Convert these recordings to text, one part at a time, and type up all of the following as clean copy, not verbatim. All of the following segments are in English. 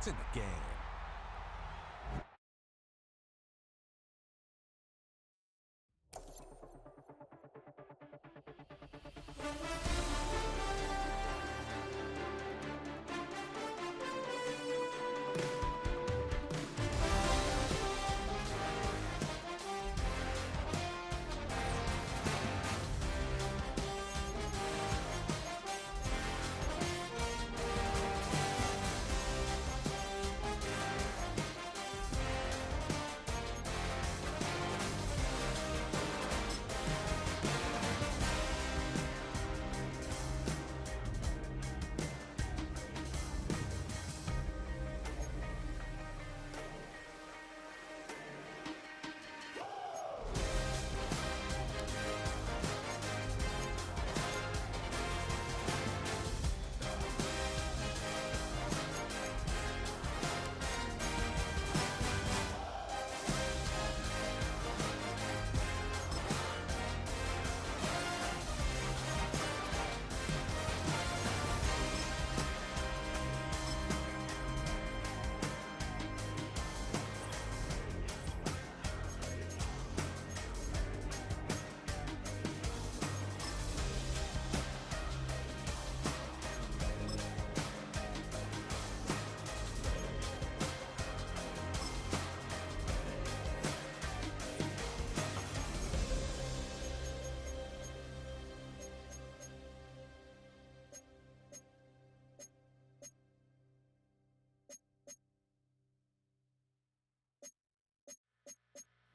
in the game.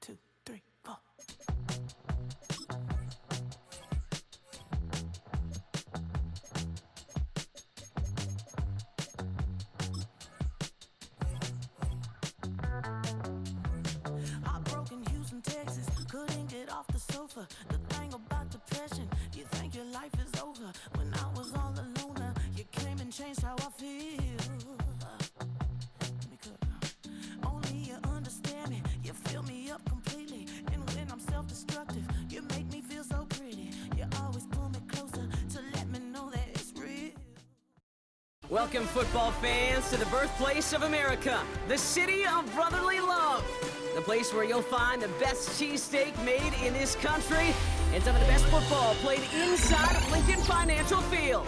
Two, three, four. Heartbroken Houston, Texas, couldn't get off the sofa. The thing about depression, you think your life is over. When I was all alone, you came and changed how I feel. Let me cook. Only you understand me, you fill me up completely. And when I'm self-destructive, you make me feel so pretty. You always pull me closer to let me know that it's real. Welcome, football fans, to the birthplace of America, the city of brotherly love. The place where you'll find the best cheesesteak made in this country and some of the best football played inside of Lincoln Financial Field.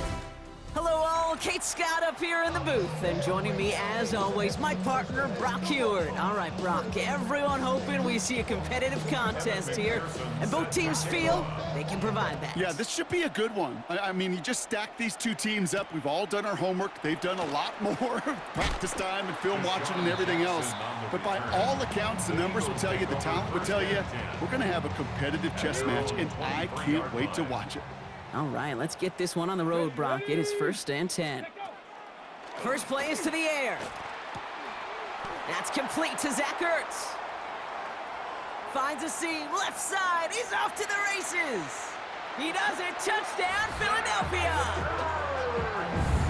Hello all, Kate Scott up here in the booth, and joining me as always, my partner, Brock Heward. All right, Brock, everyone hoping we see a competitive contest here, and both teams feel they can provide that. Yeah, this should be a good one. I mean, you just stack these two teams up. We've all done our homework. They've done a lot more practice time and film watching and everything else. But by all accounts, the numbers will tell you, the talent will tell you, we're going to have a competitive chess match, and I can't wait to watch it. All right, let's get this one on the road, Brock. It is 1st and 10. First play is to the air. That's complete to Zach Ertz. Finds a seam, left side. He's off to the races. He does it. Touchdown, Philadelphia.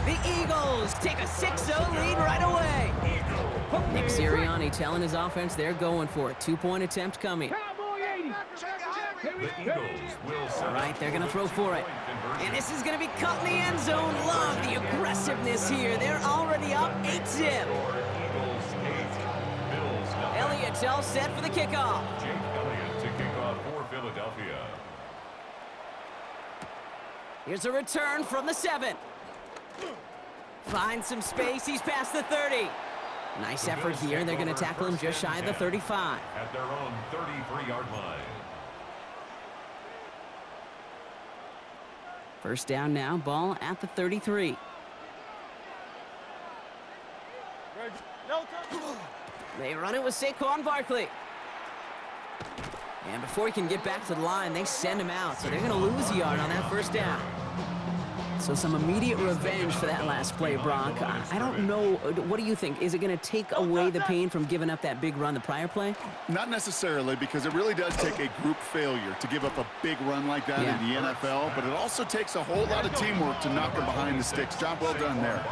The Eagles take a 6-0 lead right away. Nick Sirianni telling his offense they're going for it. 2-point attempt coming. All right, they're going to throw for it. And this is going to be cut in the end zone. Love the aggressiveness here. They're already up 8-zip. Elliott all set for the kickoff. Jake Elliott to kick off for Philadelphia. Here's a return from the 7. Finds some space. He's past the 30. Nice effort here. They're going to tackle him just shy of the 35. At their own 33-yard line. First down now, ball at the 33. They run it with Saquon Barkley. And before he can get back to the line, they send him out. So they're going to lose a yard on that first down. So some immediate revenge for that last play, Brock. I don't know. What do you think? Is it going to take away the pain from giving up that big run the prior play? Not necessarily, because it really does take a group failure to give up a big run like that in the NFL, but it also takes a whole lot of teamwork to knock them behind the sticks. Job well done there.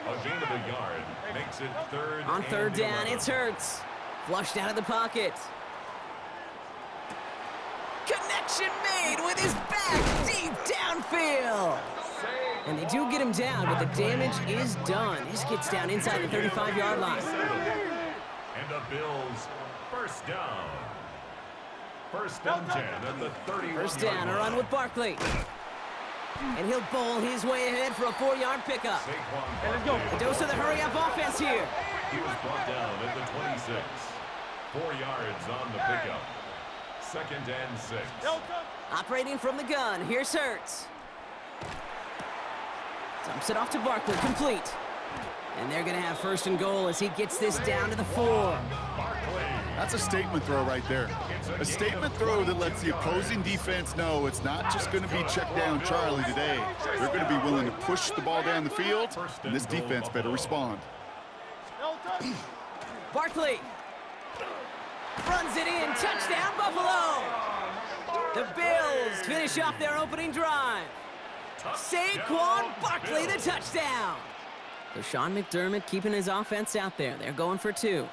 A gain of a yard makes it third. On third down, it's Hurts. Flushed out of the pocket. Connection made with his back deep downfield. And they do get him down, but the damage is done. This gets down inside the 35-yard line. And the Bills first down. First and 10 at the 31. First down, a run with Barkley. And he'll bowl his way ahead for a 4-yard pickup. A dose of the hurry-up offense here. He was brought down at the 26. 4 yards on the pickup. Second and 6. Operating from the gun, here's Hurts. Dumps it off to Barkley, complete. And they're going to have first and goal as he gets this down to the 4. That's a statement throw right there. A statement throw that lets the opposing defense know it's not just going to be check down Charlie today. They're going to be willing to push the ball down the field, and this defense better respond. Barkley runs it in, touchdown Buffalo! The Bills finish off their opening drive. Saquon Barkley, the touchdown! So Sean McDermott keeping his offense out there. They're going for 2.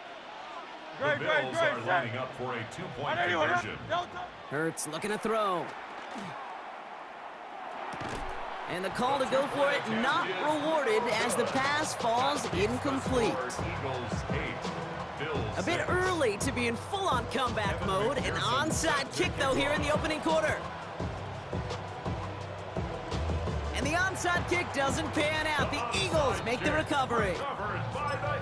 The Bills are lining up for a 2-point conversion. Hurts looking to throw. And the call to go for it not rewarded as the pass falls incomplete. A bit early to be in full-on comeback mode. An onside kick, though, here in the opening quarter. And the onside kick doesn't pan out. The Eagles make the recovery.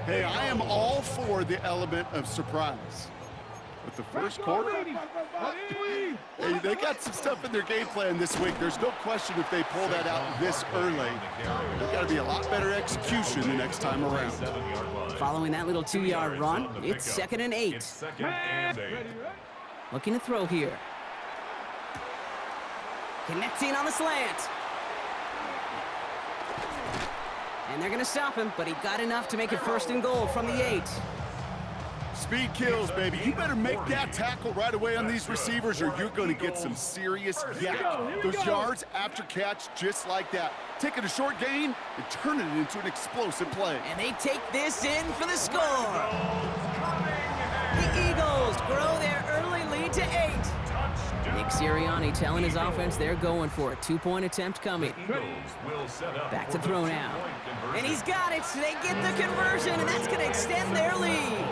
Hey, I am all for the element of surprise. But the first quarter, hey, they got some stuff in their game plan this week. There's no question if they pull that out this early, there's got to be a lot better execution the next time around. Following that little 2-yard run, it's 2nd and 8. Looking to throw here. Connecting on the slant. And they're going to stop him, but he got enough to make it first and goal from the 8. Speed kills, baby. You better make that tackle right away on these receivers or you're going to get some serious yak. Those yards after catch just like that. Taking a short gain and turning it into an explosive play. And they take this in for the score. The Eagles grow their early lead to 8. Nick Sirianni telling his offense they're going for a 2-point attempt coming. Back to throw now. And he's got it. They get the conversion, and that's going to extend their lead.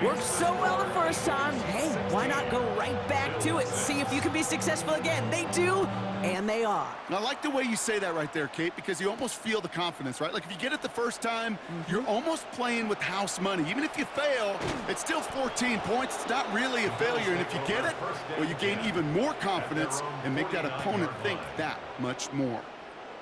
Worked so well the first time. Hey, why not go right back to it? See if you can be successful again. They do, and they are. And I like the way you say that right there, Kate, because you almost feel the confidence, right? Like if you get it the first time, you're almost playing with house money. Even if you fail, it's still 14 points. It's not really a failure. And if you get it, well, you gain even more confidence and make that opponent think that much more.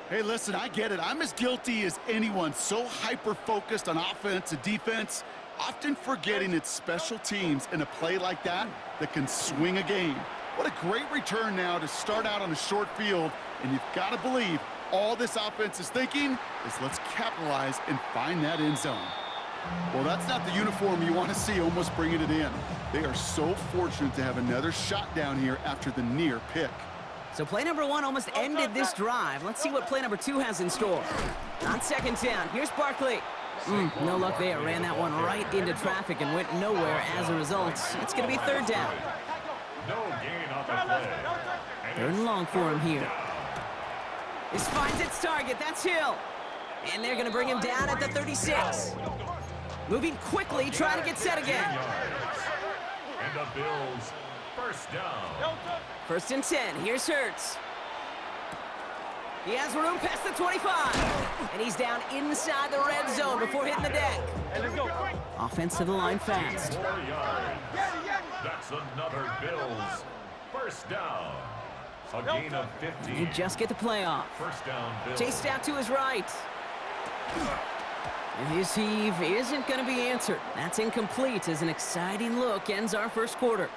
Hey, listen, I get it. I'm as guilty as anyone. So hyper-focused on offense and defense, often forgetting it's special teams in a play like that that can swing a game. What a great return now to start out on a short field, and you've got to believe all this offense is thinking is let's capitalize and find that end zone. Well, that's not the uniform you want to see almost bringing it in. They are so fortunate to have another shot down here after the near pick. So play number 1 almost ended this drive. Let's see what play number 2 has in store. On 2nd down, here's Barkley. No luck there. Ran that one right into traffic and went nowhere as a result. It's going to be 3rd down. No gain on the play. 3rd and long for him here. This finds its target. That's Hill. And they're going to bring him down at the 36. Moving quickly, trying to get set again. And the Bills first down. 1st and 10. Here's Hurts. He has room past the 25. And he's down inside the red zone before hitting the deck. Offense to the line fast. 4 yards. That's another Bills first down. A gain of 15. They just get the play off. First down, Bills. Chased out to his right. And his heave isn't going to be answered. That's incomplete as an exciting look ends our first quarter.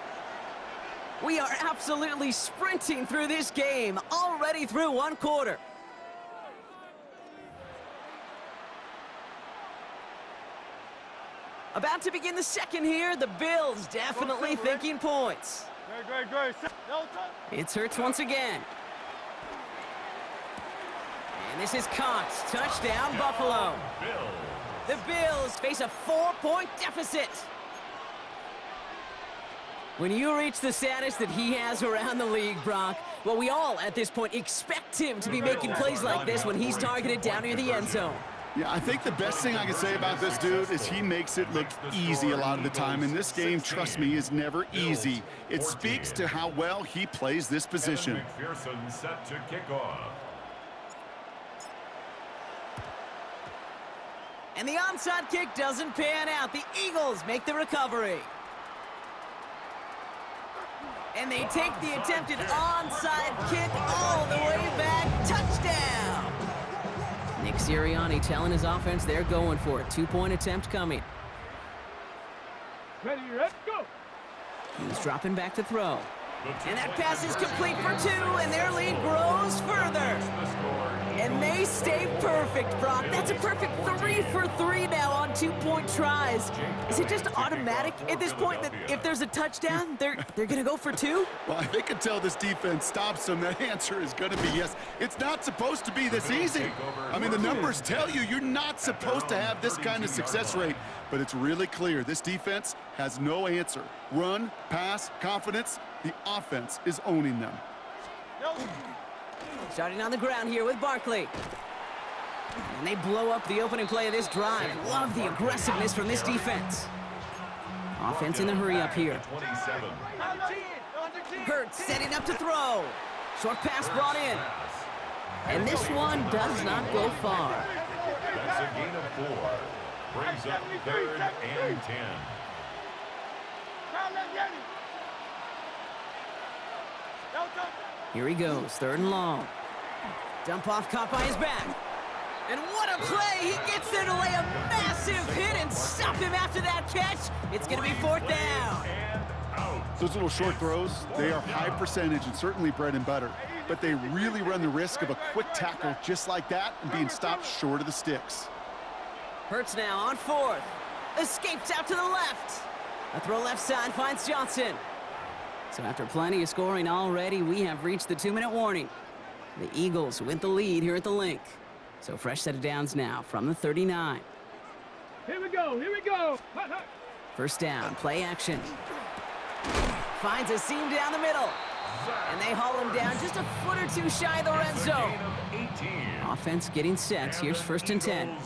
We are absolutely sprinting through this game, already through 1 quarter. About to begin the second here, the Bills definitely thinking points. It's Hurts once again. And this is caught. Touchdown, Buffalo. The Bills face a 4-point deficit. When you reach the status that he has around the league, Brock, well, we all at this point expect him to be making plays like this when he's targeted down near the end zone. Yeah, I think the best thing I can say about this dude is he makes it look easy a lot of the time. And this game, trust me, is never easy. It speaks to how well he plays this position. McPherson set to kick off. And the onside kick doesn't pan out. The Eagles make the recovery. And they take the attempted onside kick all the way back. Touchdown! Nick Sirianni telling his offense they're going for it. 2-point attempt coming. Ready, let's go. He's dropping back to throw. And that pass is complete for 2, and their lead grows further. And they stay perfect, Brock. That's a perfect 3 for 3 now on 2-point tries. Is it just automatic at this point that if there's a touchdown, they're going to go for 2? Well, if they can tell this defense stops them, that answer is going to be yes. It's not supposed to be this easy. I mean, the numbers tell you you're not supposed to have this kind of success rate, but it's really clear this defense has no answer. Run, pass, confidence, the offense is owning them. Starting on the ground here with Barkley. And they blow up the opening play of this drive. Love the aggressiveness from this defense. Offense in the hurry up here. Hurts setting up to throw. Short pass brought in. And this one does not go far. That's a gain of 4. Brings up 3rd and 10. Here he goes, 3rd and long. Dump off caught by his back. And what a play! He gets there to lay a massive hit and stop him after that catch. It's going to be 4th down. Those little short throws, they are high percentage and certainly bread and butter. But they really run the risk of a quick tackle just like that and being stopped short of the sticks. Hurts now on 4th. Escapes out to the left. A throw left side finds Johnson. So after plenty of scoring already, we have reached the 2-minute warning. The Eagles with the lead here at the Link. So fresh set of downs now from the 39. Here we go, here we go. First down, play action. Finds a seam down the middle. And they haul him down just a foot or 2 shy of the red zone. Offense getting set. Here's 1st and 10.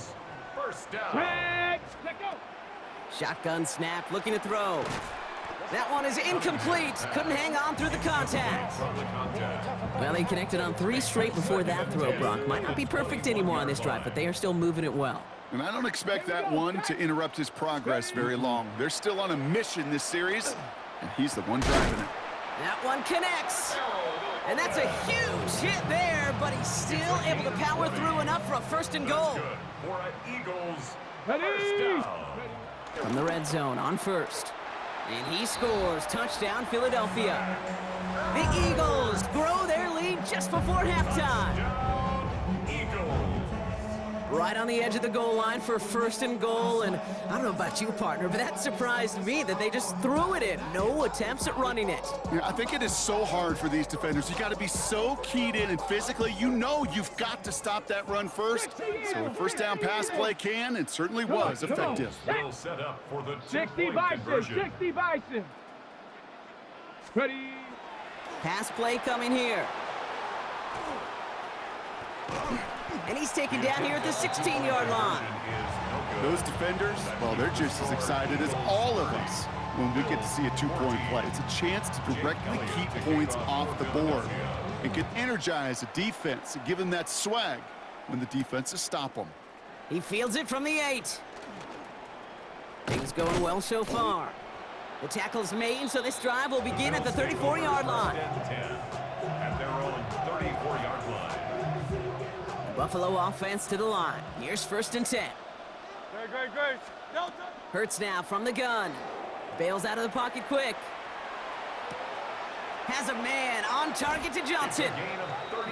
First down. Let go. Shotgun snap, looking to throw. That one is incomplete. Couldn't hang on through the contact. Well, they connected on 3 straight before that throw, Brock. Might not be perfect anymore on this drive, but they are still moving it well. And I don't expect that one to interrupt his progress very long. They're still on a mission this series, and he's the one driving it. That one connects. And that's a huge hit there, but he's still able to power through enough for a 1st and goal. For an Eagles Ready. first down. From the red zone on 1st. And he scores. Touchdown, Philadelphia. The Eagles grow their lead just before halftime. Right on the edge of the goal line for 1st and goal. And I don't know about you, partner, but that surprised me that they just threw it in. No attempts at running it. Yeah, I think it is so hard for these defenders. You got to be so keyed in, and physically, you know you've got to stop that run first. So a 1st down pass play can and certainly was effective. Will set up for the 60 2-point Bison, conversion. 60 Bison. Ready. Pass play coming here. And he's taken down here at the 16-yard line. Those defenders, well, they're just as excited as all of us when we get to see a 2-point play. It's a chance to directly keep points off the board and can energize a defense and give them that swag when the defenses stop them. He fields it from the 8. Things going well so far. The tackle's made, so this drive will begin at the 34-yard line. At their own 34-yard line. Buffalo offense to the line. Here's 1st and 10. Great. Hurts now from the gun. Bails out of the pocket quick. Has a man on target to Johnson.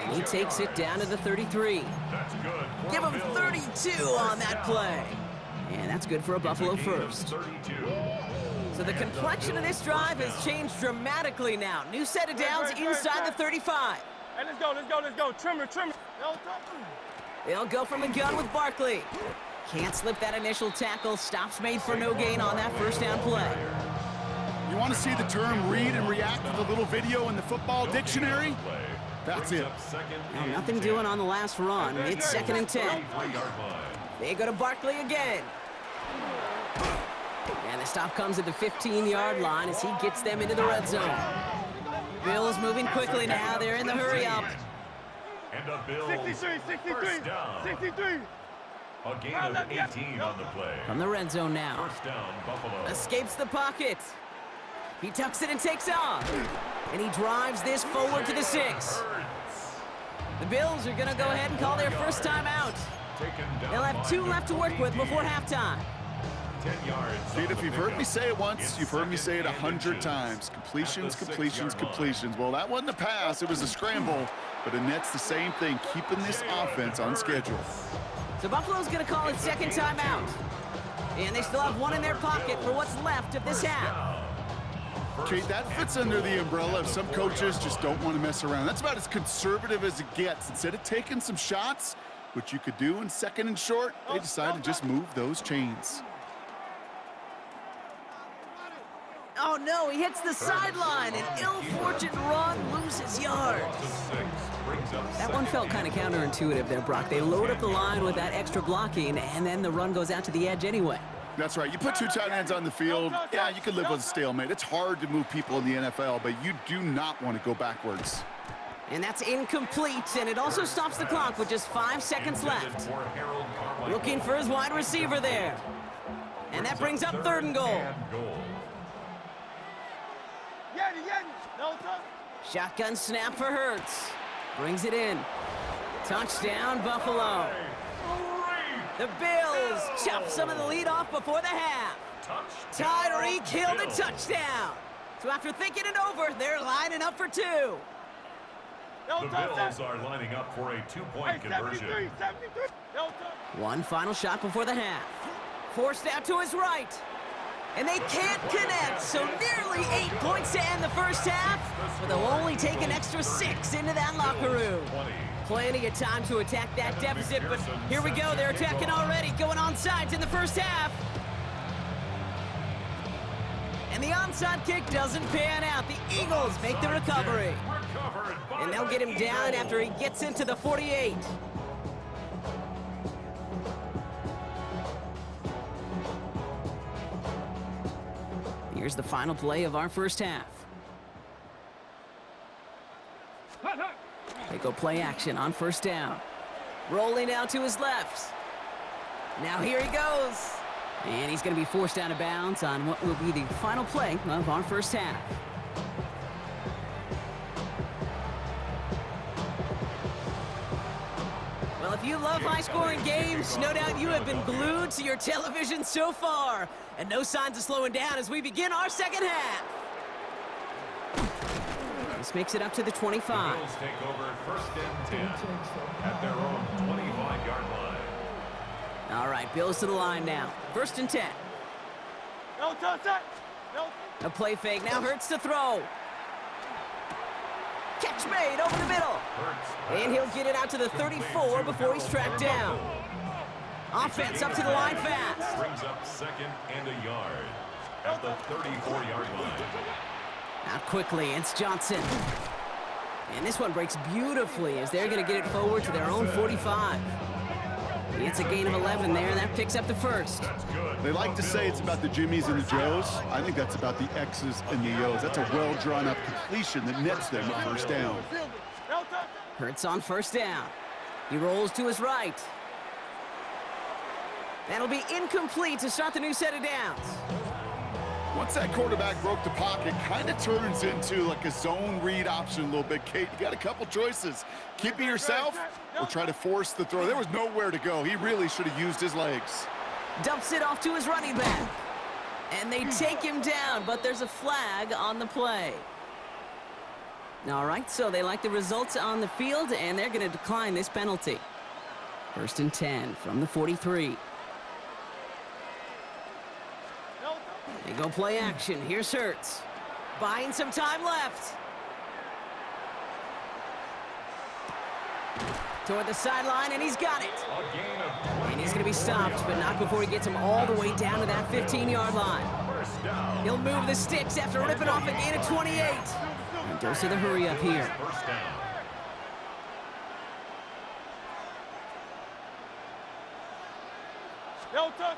And he takes it down to the 33. That's good. Give him 32 on that play. And that's good for a Buffalo 1st. 32. So the complexion of this drive has changed dramatically now. New set of downs inside the 35. Hey, let's go. Trimmer. They'll go from the gun with Barkley. Can't slip that initial tackle. Stops made for no gain on that 1st down play. You you want to see the term read and react with a little video in the football dictionary? That's it. Now, nothing doing on the last run. It's 2nd and 10. They go to Barkley again. And the stop comes at the 15-yard line as he gets them into the red zone. Bills moving quickly now. They're in the hurry up. And a Bills 63, first down. 63. A gain of 18 on the play. From the red zone now. First down, Buffalo. Escapes the pocket. He tucks it and takes off. And he drives this forward to the 6. The Bills are going to go ahead and call their first timeout. They'll have 2 left to work with before halftime. 10 yards. Dude, if you've heard me say it once, you've heard me say it 100 times. Completions, completions, completions. Well, that wasn't a pass. It was a scramble. But it nets the same thing, keeping this offense on schedule. So Buffalo's going to call its 2nd timeout. And they still have 1 in their pocket for what's left of this half. Okay, that fits under the umbrella of some coaches just don't want to mess around. That's about as conservative as it gets. Instead of taking some shots, which you could do in 2nd and short, they decided to just move those chains. Oh no, he hits the sideline. An ill-fortunate run loses yards. That one felt kind of counterintuitive there, Brock. They load up the line with that extra blocking, and then the run goes out to the edge anyway. That's right. You put 2 tight ends on the field, yeah, you could live with a stalemate. It's hard to move people in the NFL, but you do not want to go backwards. And that's incomplete, and it also stops the clock with just 5 seconds left. Looking for his wide receiver there. And that brings up 3rd and goal. Shotgun snap for Hurts. Brings it in. Touchdown, Buffalo. The Bills chop some of the lead off before the half. Tyreek Hill the touchdown. So after thinking it over, they're lining up for 2. The Bills are lining up for a 2-point conversion. 1 final shot before the half. Forced out to his right. And they can't connect, so nearly 8 points to end the first half, but they'll only take an extra 6 into that locker room. Plenty of time to attack that deficit, but here we go. They're attacking already, going onside in the first half. And the onside kick doesn't pan out. The Eagles make the recovery. And they'll get him down after he gets into the 48. Here's the final play of our first half. They go play action on first down. Rolling out to his left. Now here he goes. And he's going to be forced out of bounds on what will be the final play of our first half. Well, if you love high-scoring games, no doubt you have been glued to your television so far. And no signs of slowing down as we begin our second half. This makes it up to the 25. The Bills take over 1st and 10 at their own 25-yard line. All right, Bills to the line now. 1st and 10. A play fake. Now Hurts to throw. Catch made over the middle. And he'll get it out to the 34 before he's tracked down. Offense up to the line fast. Brings up 2nd and a yard at the 34-yard line. Out quickly, it's Johnson. And this one breaks beautifully as they're going to get it forward to their own 45. It's a gain of 11 there. That picks up the 1st. They like to say it's about the Jimmies and the Joes. I think that's about the X's and the O's. That's a well-drawn-up completion that nets them at 1st down. Hurts on 1st down. He rolls to his right. That'll be incomplete to start the new set of downs. Once that quarterback broke the pocket, kind of turns into like a zone read option a little bit. Kate, you got a couple choices. Keep it yourself or try to force the throw. There was nowhere to go. He really should have used his legs. Dumps it off to his running back. And they take him down, but there's a flag on the play. All right, so they like the results on the field, and they're going to decline this penalty. 1st and 10 from the 43. They go play action. Here's Hurts. Buying some time left. Toward the sideline, and he's got it. And he's going to be stopped, but not before he gets him all the way down to that 15-yard line. First down. He'll move the sticks after ripping off a gain of 28. And goes to the hurry up here. First down. Yo, touch.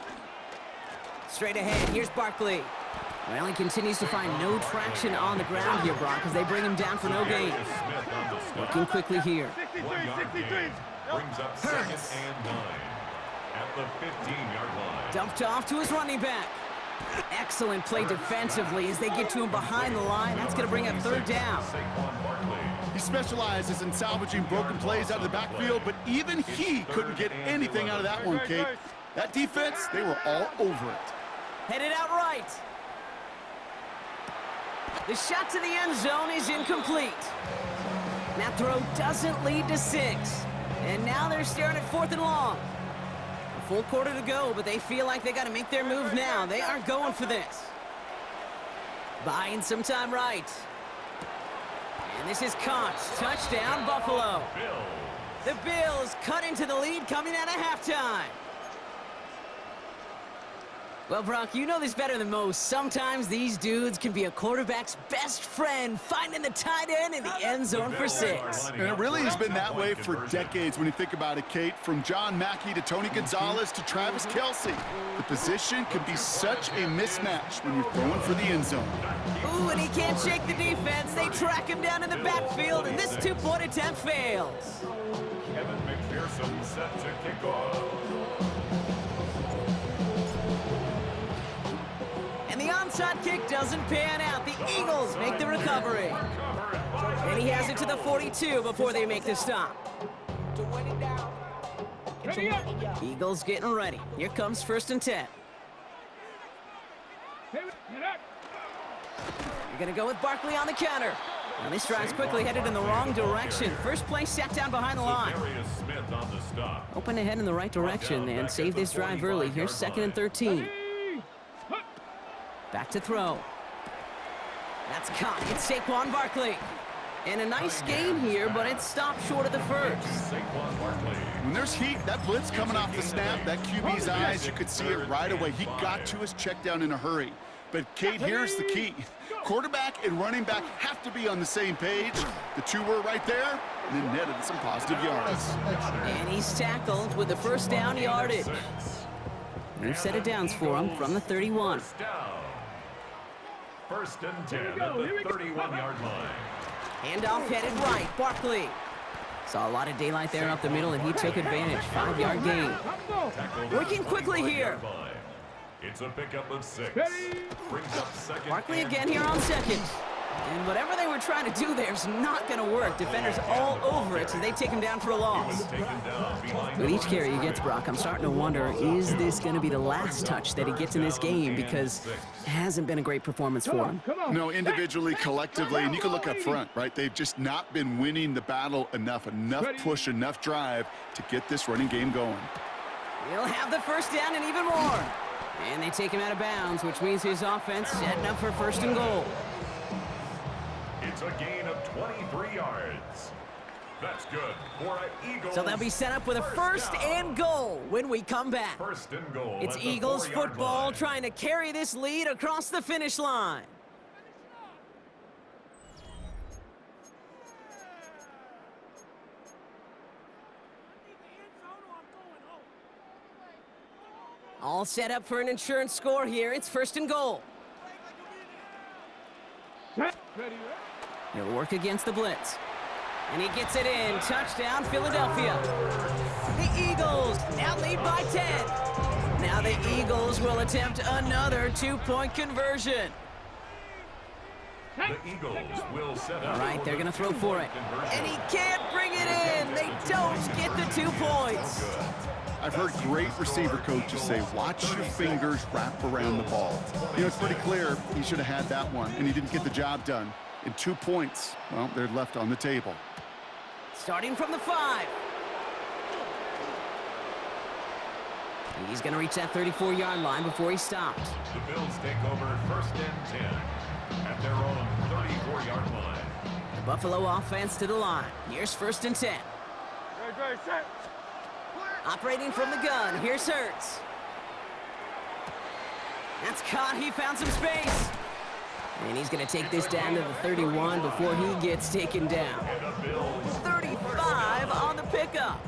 Straight ahead, here's Barkley. Well, he continues to find no traction on the ground here, Brock, as they bring him down for no gain. Smith on the stop. Working quickly here. 63, 1 yard 63. gain. Brings up second Hurts. and 9 at the 15-yard line. Dumped off to his running back. Excellent play defensively as they get to him behind the line. That's going to bring up third down. Saquon Barkley. He specializes in salvaging broken plays out of the backfield, but even he couldn't get anything out of that one, Kate. That defense, they were all over it. Headed out right. The shot to the end zone is incomplete. That throw doesn't lead to 6. And now they're staring at 4th and long. A full quarter to go, but they feel like they got to make their move now. They aren't going for this. Buying some time right. And this is caught. Touchdown, Buffalo. The Bills cut into the lead coming out of halftime. Well, Brock, you know this better than most. Sometimes these dudes can be a quarterback's best friend, finding the tight end in the end zone for 6. And it really has been that way for decades when you think about it, Kate. From John Mackey to Tony Gonzalez to Travis Kelce. The position can be such a mismatch when you're throwing for the end zone. Ooh, and he can't shake the defense. They track him down in the backfield, and this 2-point attempt fails. Kevin McPherson set to kick off. And the onside kick doesn't pan out. The Eagles make the recovery. And he has it to the 42 before they make the stop. Eagles getting ready. Here comes 1st and 10. You're going to go with Barkley on the counter. Now this drive's quickly headed in the wrong direction. First play sat down behind the line. Smith on the stop. Open to head in the right direction and save this drive early. Here's 2nd and 13. Back to throw. That's caught. It's Saquon Barkley. And a nice gain here, but it stopped short of the first. Saquon Barkley. When there's heat, that blitz coming off the snap, that QB's eyes, you could see it right away. He got to his check down in a hurry. But, Kate, here's the key. Quarterback and running back have to be on the same page. The two were right there, and then netted some positive yards. And he's tackled with the first down yardage. New set of downs for him from the 31. First down. 1st and 10 at the 31-yard line. Handoff headed right. Barkley. Saw a lot of daylight there up the middle, and he took advantage. 5-yard gain. Working quickly here. It's a pickup of 6. Brings up second. Barkley again here on 2nd. And whatever they were trying to do there is not going to work. Defenders all over it, so they take him down for a loss. With each carry he gets, Brock, I'm starting to wonder, is this going to be the last touch that he gets in this game? Because it hasn't been a great performance for him. No, individually, collectively, and you can look up front, right? They've just not been winning the battle enough push, enough drive to get this running game going. He'll have the first down and even more. And they take him out of bounds, which means his offense setting up for 1st and goal. It's a gain of 23 yards. That's good for an Eagles. So they'll be set up with a 1st and goal when we come back. 1st and goal. It's at the Eagles 4-yard football line. trying to carry this lead across the finish line. All set up for an insurance score here. It's 1st and goal. He'll work against the blitz. And he gets it in. Touchdown, Philadelphia. The Eagles now lead by 10. Now the Eagles will attempt another 2-point conversion. The Eagles will set up. All right, they're going to throw for it. And he can't bring it in. They don't get the 2 points. I've heard great receiver coaches say, watch your fingers wrap around the ball. You know, it's pretty clear he should have had that one, and he didn't get the job done. And 2 points, well, they're left on the table. Starting from the 5. He's going to reach that 34-yard line before he stopped. The Bills take over 1st and 10 at their own 34-yard line. The Buffalo offense to the line. Here's 1st and 10. Great, set. Operating from the gun. Here's Hurts. That's caught. He found some space. And he's going to take this down to the 31 before he gets taken down. 35 on the pickup.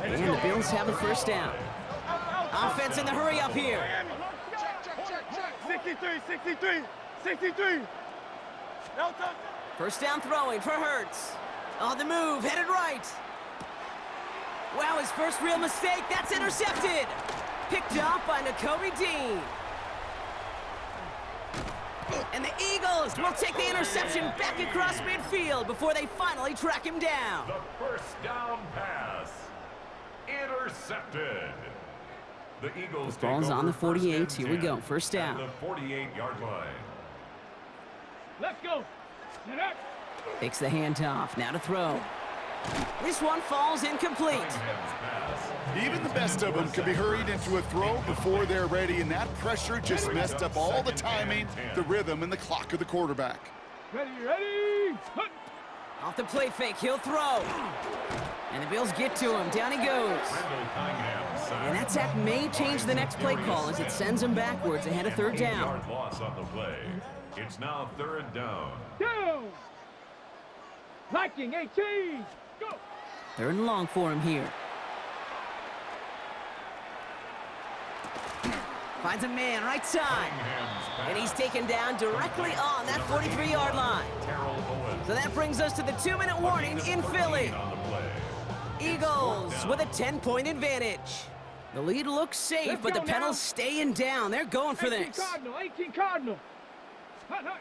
And the Bills have a first down. Offense in the hurry up here. 63. No touch. First down throwing for Hurts. On the move, headed right. Wow, his first real mistake. That's intercepted. Picked off by Nakobe Dean. And the Eagles will take the interception back across midfield before they finally track him down. The first down pass. Intercepted. The Eagles The ball's take on the over 48. first Here and we go. 10 First at down. the 48-yard line. Let's go. Get up. Takes the handoff. Now to throw. This one falls incomplete. Cunningham's pass. Even the best of them could be hurried into a throw before they're ready, and that pressure just messed up all the timing, the rhythm, and the clock of the quarterback. Ready. Hut. Off the play fake, he'll throw. And the Bills get to him. Down he goes. Randall Cunningham sack. And that sack may change the next play call as it sends him backwards ahead of third down. 8-yard loss on the play. It's now third down. Down. Liking 18. Go. Third and long for him here. Finds a man right side. Cunningham's pass. And he's taken down directly on that 43-yard line. Terrell Owens. So that brings us to the 2-minute warning in Philly. On the play. Eagles with a 10-point advantage. The lead looks safe, Let's but the go now. Penals staying down. They're going for 18 this. Cardinal. 18 Cardinal. Hut.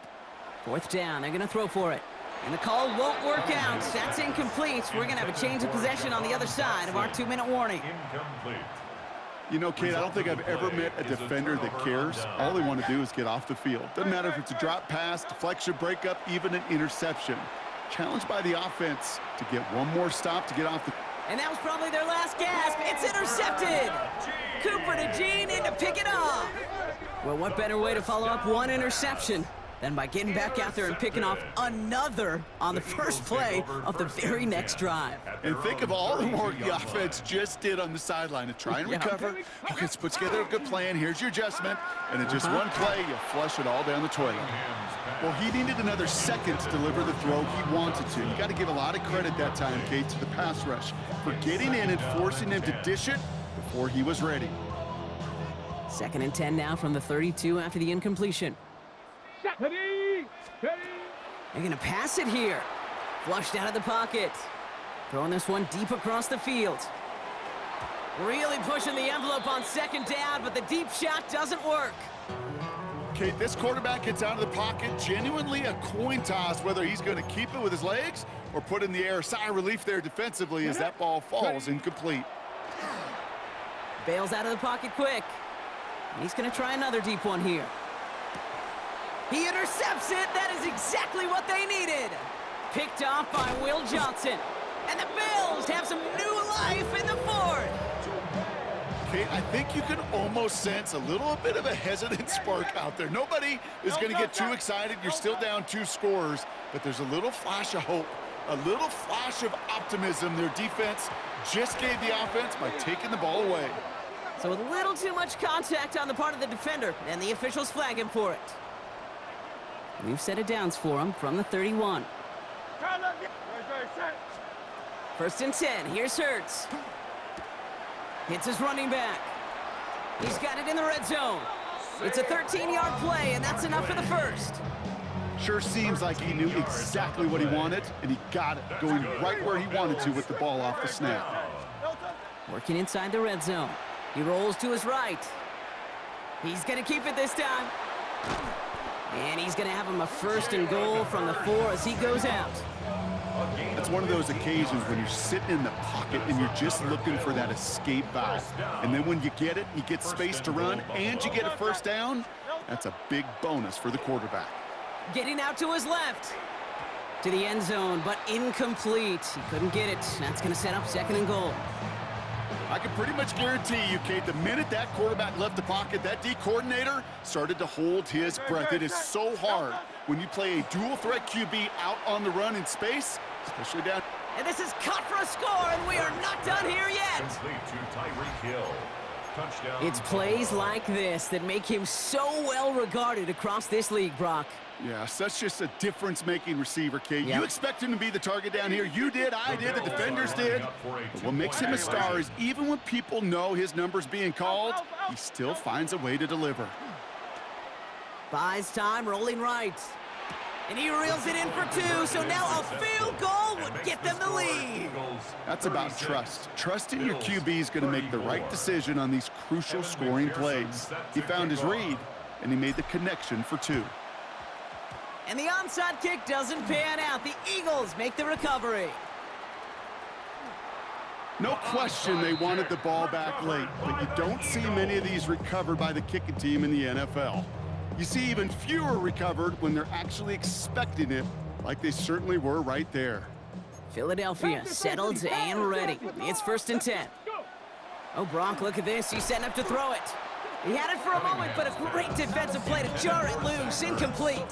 Fourth down, they're going to throw for it. And the call won't work out. That's incomplete. We're going to have a change of possession on the other side of our 2-minute warning. Incomplete. You know, Kate, I don't think I've ever met a defender that cares. All they want to do is get off the field. Doesn't matter if it's a drop pass, deflection, breakup, even an interception. Challenged by the offense to get one more stop to get off the... And that was probably their last gasp. It's intercepted. Cooper to Gene in to pick it off. Well, what better way to follow up one interception than by getting back out there and picking off another on the first play of the very next drive. And think of all the work the offense just did on the sideline to try and recover. Okay, let's put together a good plan. Here's your adjustment. And in just one play, you flush it all down the toilet. Well, he needed another second to deliver the throw he wanted to. You got to give a lot of credit that time, Kate, to the pass rush for getting in and forcing him to dish it before he was ready. 2nd and 10 now from the 32 after the incompletion. Ready. They're going to pass it here. Flushed out of the pocket. Throwing this one deep across the field. Really pushing the envelope on 2nd down, but the deep shot doesn't work. Kate, this quarterback gets out of the pocket, genuinely a coin toss whether he's going to keep it with his legs or put in the air. Sigh of relief there defensively as that ball falls incomplete. Bails out of the pocket quick. And he's going to try another deep one here. He intercepts it. That is exactly what they needed. Picked off by Will Johnson. And the Bills have some new life in the fourth. Kate, I think you can almost sense a little bit of a hesitant spark out there. Nobody is going to get too excited. You're still down 2 scores, but there's a little flash of hope, a little flash of optimism. Their defense just gave the offense by taking the ball away. So a little too much contact on the part of the defender, and the officials flag him for it. We've set it downs for him from the 31. Set. 1st and 10. Here's Hurts. Hits his running back. He's got it in the red zone. It's a 13-yard play, and that's enough for the first. Sure seems like he knew exactly what he wanted, and he got it, going right where he wanted to with the ball off the snap. Working inside the red zone. He rolls to his right. He's going to keep it this time. And he's going to have him a 1st and goal from the 4 as he goes out. It's one of those occasions when you're sitting in the pocket and you're just looking for that escape valve. And then when you get it, you get space to run, and you get a 1st down, that's a big bonus for the quarterback. Getting out to his left. To the end zone, but incomplete. He couldn't get it. That's going to set up 2nd and goal. I can pretty much guarantee you, Kate, the minute that quarterback left the pocket, that D coordinator started to hold his breath. It is so hard when you play a dual threat QB out on the run in space, especially down. And this is cut for a score, and we are not done here yet. Complete to Tyreek Hill. Touchdown. It's plays like this that make him so well regarded across this league, Brock. Yeah, such just a difference-making receiver, Kate. Yep. You expect him to be the target down here. You did, I did, the defenders did. But what makes him a star is even when people know his number's being called, he still finds a way to deliver. Buys time, rolling right. And he reels it in for two, so now a field goal would get them the lead. That's about trust. Trusting your QB is going to make the right decision on these crucial scoring plays. He found his read, and he made the connection for two. And the onside kick doesn't pan out. The Eagles make the recovery. No question they wanted the ball back late, but you don't see many of these recovered by the kicking team in the NFL. You see even fewer recovered when they're actually expecting it, like they certainly were right there. Philadelphia settled and ready. It's 1st and 10. Oh, Brock, look at this. He's setting up to throw it. He had it for a moment, but a great defensive play to jar it loose. Incomplete.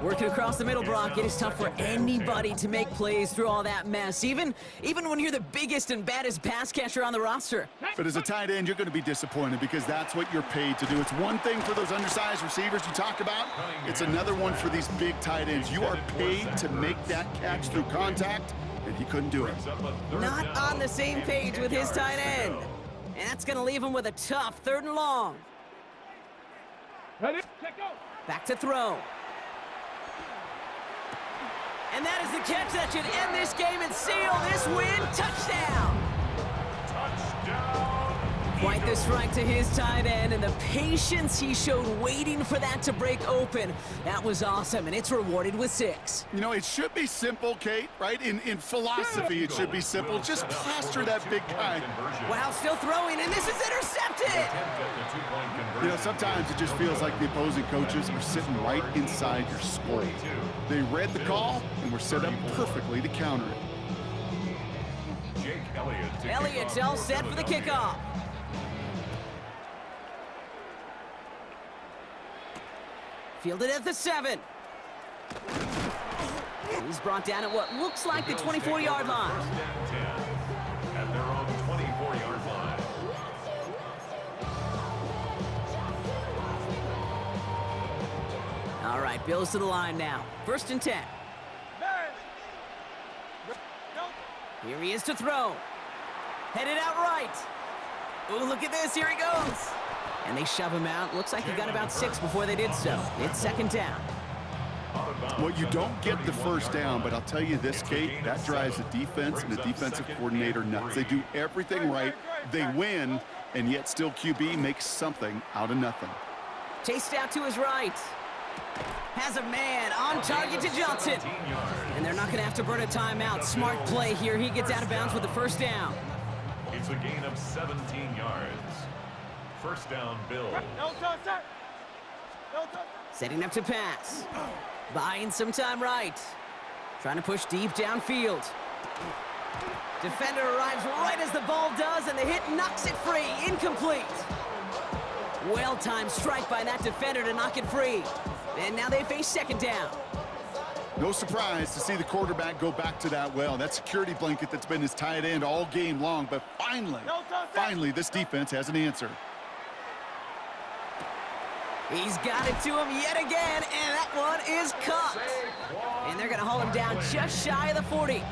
Working across the middle, Brock, it is tough for anybody to make plays through all that mess, even when you're the biggest and baddest pass catcher on the roster. But as a tight end, you're going to be disappointed because that's what you're paid to do. It's one thing for those undersized receivers you talk about. It's another one for these big tight ends. You are paid to make that catch through contact, and he couldn't do it. Not on the same page with his tight end. And that's going to leave him with a tough 3rd and long. Ready? Check go. Back to throw. And that is the catch that should end this game and seal this win. Touchdown! Touchdown. Quite the strike to his tight end, and the patience he showed waiting for that to break open. That was awesome, and it's rewarded with 6. You know, it should be simple, Kate, right? In philosophy, it should be simple. Just plaster that big guy. Wow, still throwing, and this is intercepted! You know, sometimes it just feels like the opposing coaches are sitting right inside your skull. They read the call and were set up perfectly to counter it. Jake Elliott. Elliott's all set for the kickoff. Fielded at the 7. He's brought down at what looks like the 24-yard line. At their own 24-yard line. All right, Bills to the line now. 1st and 10. Here he is to throw. Headed out right. Oh, look at this. Here he goes. And they shove him out. Looks like he got about 6 before they did so. It's 2nd down. Well, you don't get the first down, but I'll tell you this, Kate, that drives the defense and the defensive coordinator nuts. They do everything right. They win, and yet still QB makes something out of nothing. Chased out to his right. Has a man on target to Johnson. And they're not going to have to burn a timeout. Smart play here. He gets out of bounds with the 1st down. It's a gain of 17 yards. 1st down, Bills. Setting up to pass. Buying some time right. Trying to push deep downfield. Defender arrives right as the ball does, and the hit knocks it free. Incomplete. Well-timed strike by that defender to knock it free. And now they face 2nd down. No surprise to see the quarterback go back to that well. That security blanket that's been his tight end all game long, but finally, this defense has an answer. He's got it to him yet again, and that one is caught. And they're going to haul him down just shy of the 40.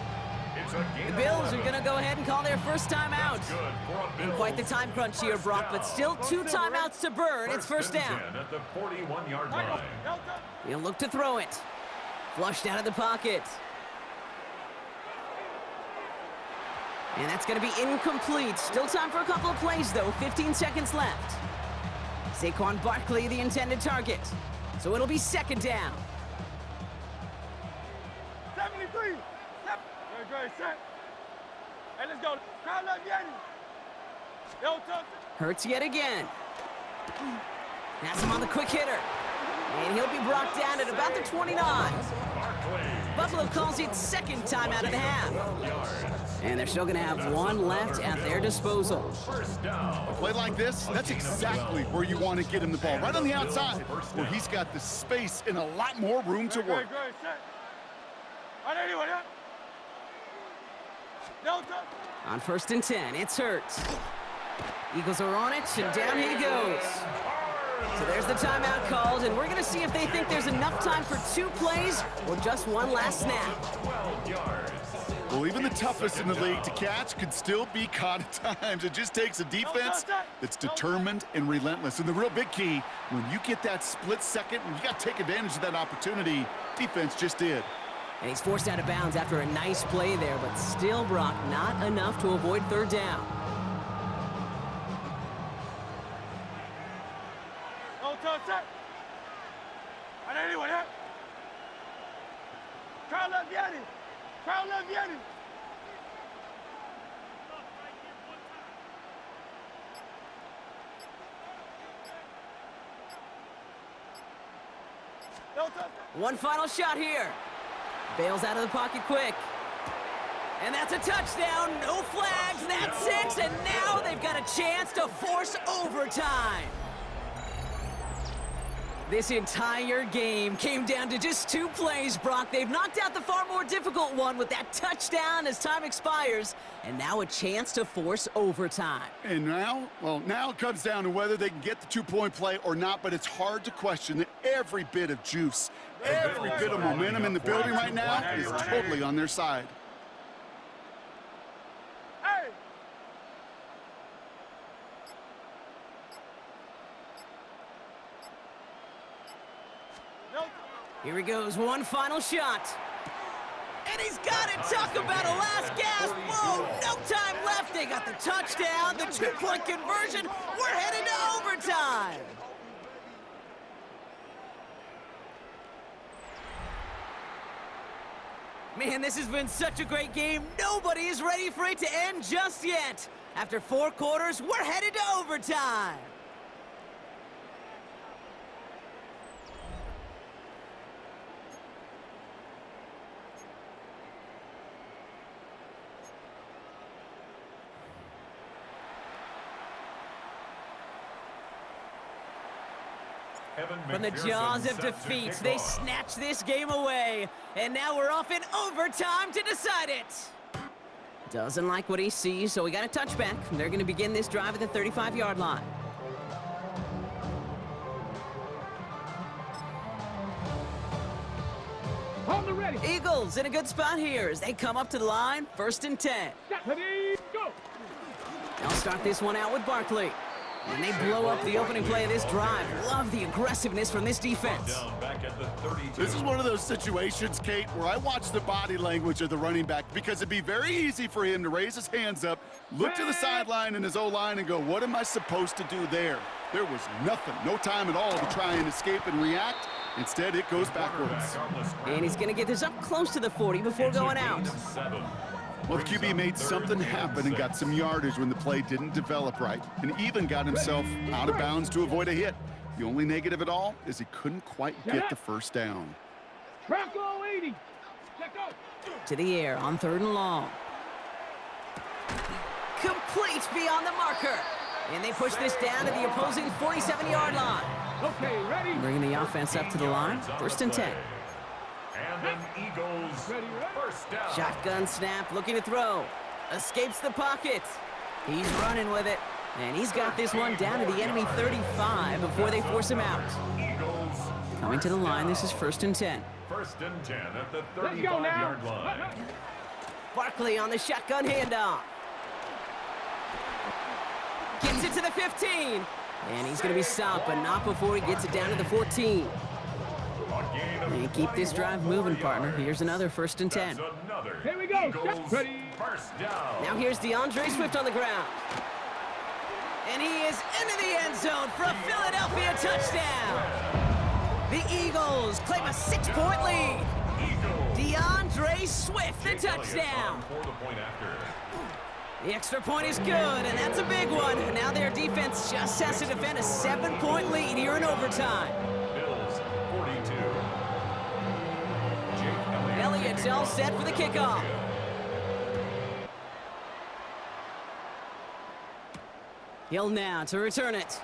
The Bills are going to go ahead and call their 1st timeout. And quite the time crunch here, Brock, but still 2 timeouts to burn. It's 1st down. At the 41-yard line. He'll look to throw it. Flushed out of the pocket. And that's going to be incomplete. Still time for a couple of plays, though. 15 seconds left. Saquon Barkley, the intended target. So it'll be 2nd down. 73. Great, set. Hey, let's go. Crowd up, Yanni. Yo, Tuck. Hurts yet again. Has him on the quick hitter. And he'll be brought down at about the 29. Buffalo calls it 2nd timeout of the half. And they're still going to have 1 left at their disposal. A play like this, that's exactly where you want to get him the ball. Right on the outside, where he's got the space and a lot more room to work. On 1st and 10, it's Hurts. Eagles are on it, and down he goes. So there's the timeout called, and we're going to see if they think there's enough time for 2 plays or just one last snap. 12 yards. Well, even the toughest in the league to catch could still be caught at times. It just takes a defense that's determined and relentless. And the real big key, when you get that split second, you got to take advantage of that opportunity. Defense just did. And he's forced out of bounds after a nice play there, but still, Brock, not enough to avoid 3rd down. No touch set. I didn't anyone hit. Crowd left Yanni. Crowd left Yanni. No touch. One final shot here. Bails out of the pocket quick. And that's a touchdown. No flags. That's 6. And now they've got a chance to force overtime. This entire game came down to just 2 plays, Brock. They've knocked out the far more difficult one with that touchdown as time expires. And now a chance to force overtime. And now, well, now it comes down to whether they can get the 2-point play or not, but it's hard to question that every bit of juice, every bit of momentum in the building right now is totally on their side. Hey! No. Here he goes, one final shot. And he's got it. Talk about a last gasp. Whoa, no time left. They got the touchdown, the 2-point conversion. We're headed to overtime. Man, this has been such a great game. Nobody is ready for it to end just yet. After 4 quarters, we're headed to overtime. From the jaws of defeat, they snatch this game away. And now we're off in overtime to decide it. Doesn't like what he sees, so we got a touchback. They're going to begin this drive at the 35-yard line. Hold the ready. Eagles in a good spot here as they come up to the line, 1st and 10. Ready, go. They'll start this one out with Barkley. And they blow up the opening play of this drive. Love the aggressiveness from this defense. Down back at the 32. This is one of those situations, Kate, where I watch the body language of the running back because it'd be very easy for him to raise his hands up, look to the sideline and his O-line and go, what am I supposed to do there? There was nothing, no time at all to try and escape and react. Instead, it goes backwards. And he's going to get this up close to the 40 before going out. Well, the QB made something happen and got some yardage when the play didn't develop right, and even got himself out of bounds to avoid a hit. The only negative at all is he couldn't quite get the 1st down. Track 80. Check out. To the air on 3rd and long. Complete beyond the marker. And they push this down to the opposing 47-yard line. Okay, ready. Bringing the offense up to the line, 1st and 10. And an Eagles 1st down. Shotgun snap, looking to throw. Escapes the pocket. He's running with it. And he's got this one down to the enemy 35 before they force him out. Eagles Coming to the line, this is 1st and 10. 1st and 10 at the 35-yard line. Barkley on the shotgun handoff. Gets it to the 15. And he's going to be stopped, but not before he gets it down to the 14. And keep this drive moving, partner. Here's another 1st and 10. Here we go. Ready. 1st down. Now here's DeAndre Swift on the ground. And he is into the end zone for a Philadelphia touchdown. The Eagles claim a 6-point lead. DeAndre Swift, the touchdown. For the point after. The extra point is good, and that's a big one. Now their defense just has to defend a 7-point lead here in overtime. Bills 42. Jake Elliott's all set for the kickoff. Hill now to return it.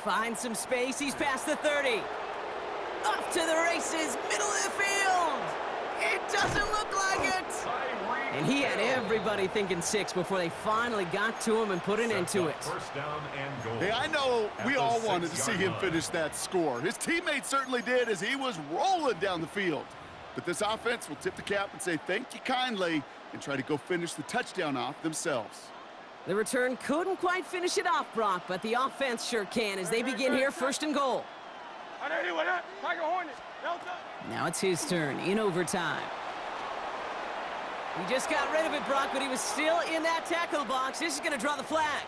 Finds some space, he's past the 30. Off to the races, middle of the field. It doesn't look like it. And he had every everybody thinking 6 before they finally got to him and put an end to it. First down and goal. Hey, I know we all wanted to see him finish that score. His teammates certainly did as he was rolling down the field. But this offense will tip the cap and say thank you kindly and try to go finish the touchdown off themselves. The return couldn't quite finish it off, Brock, but the offense sure can as they begin here 1st and goal. Now it's his turn in overtime. He just got rid of it, Brock, but he was still in that tackle box. This is going to draw the flag.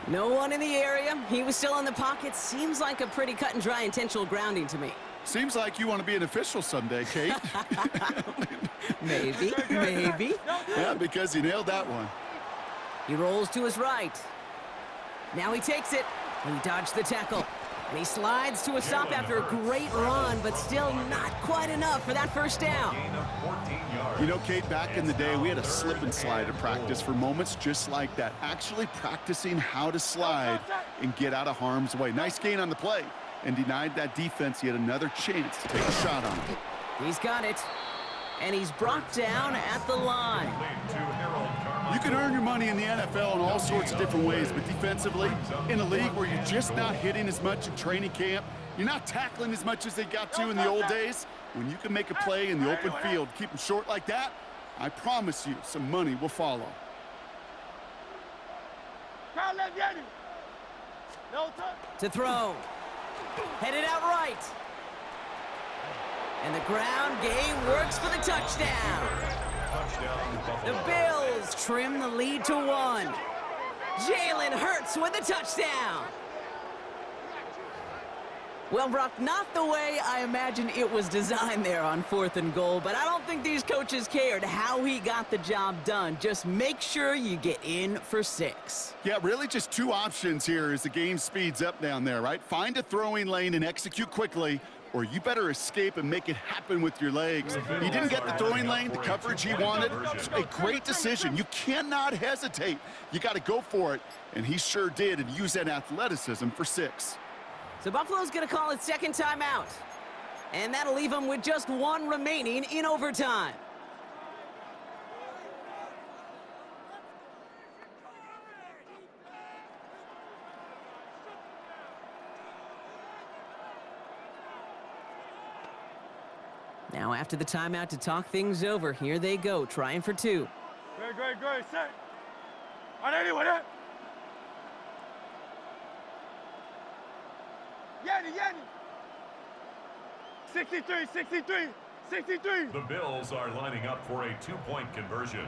No one in the area. He was still in the pocket. Seems like a pretty cut and dry intentional grounding to me. Seems like you want to be an official someday, Kate. Maybe, maybe. Yeah, because he nailed that one. He rolls to his right. Now he takes it. He dodged the tackle. And he slides to a stop after a great run, but still not quite enough for that first down. Gain of 14 yards. You know, Kate, back in the day, we had a slip and slide at practice for moments just like that. Actually practicing how to slide and get out of harm's way. Nice gain on the play. And denied that defense yet another chance to take a shot on him. He's got it. And he's brought down at the line. You can earn your money in the NFL in all sorts of different ways, but defensively, in a league where you're just not hitting as much in training camp, you're not tackling as much as they got to in the old days, when you can make a play in the open field, keep them short like that, I promise you some money will follow. To throw. Headed out right. And the ground game works for the touchdown. The Bills trim the lead to 1. Jalen Hurts with a touchdown. Well, Brock, not the way I imagine it was designed there on 4th and goal, but I don't think these coaches cared how he got the job done. Just make sure you get in for 6. Yeah, really just 2 options here as the game speeds up down there, right? Find a throwing lane and execute quickly, or you better escape and make it happen with your legs. He didn't get the throwing lane, the coverage he wanted. A great decision. You cannot hesitate. You got to go for it, and he sure did, and use that athleticism for 6. So Buffalo's going to call its 2nd timeout. And that'll leave them with just 1 remaining in overtime. Now after the timeout to talk things over, here they go, trying for 2. Great, set. Yanni. 63. The Bills are lining up for a 2-point conversion.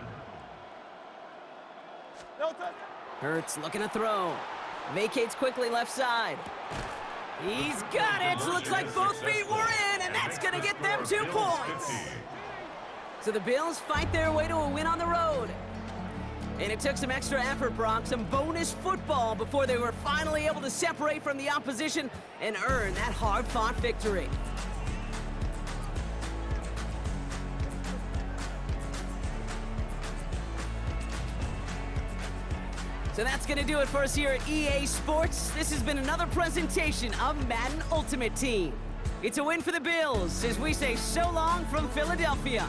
Hurts looking to throw. Vacates quickly left side. He's got it. Looks like both feet were in, and that's going to get them 2 points. So the Bills fight their way to a win on the road. And it took some extra effort, Brock, some bonus football before they were finally able to separate from the opposition and earn that hard-fought victory. So that's going to do it for us here at EA Sports. This has been another presentation of Madden Ultimate Team. It's a win for the Bills as we say so long from Philadelphia.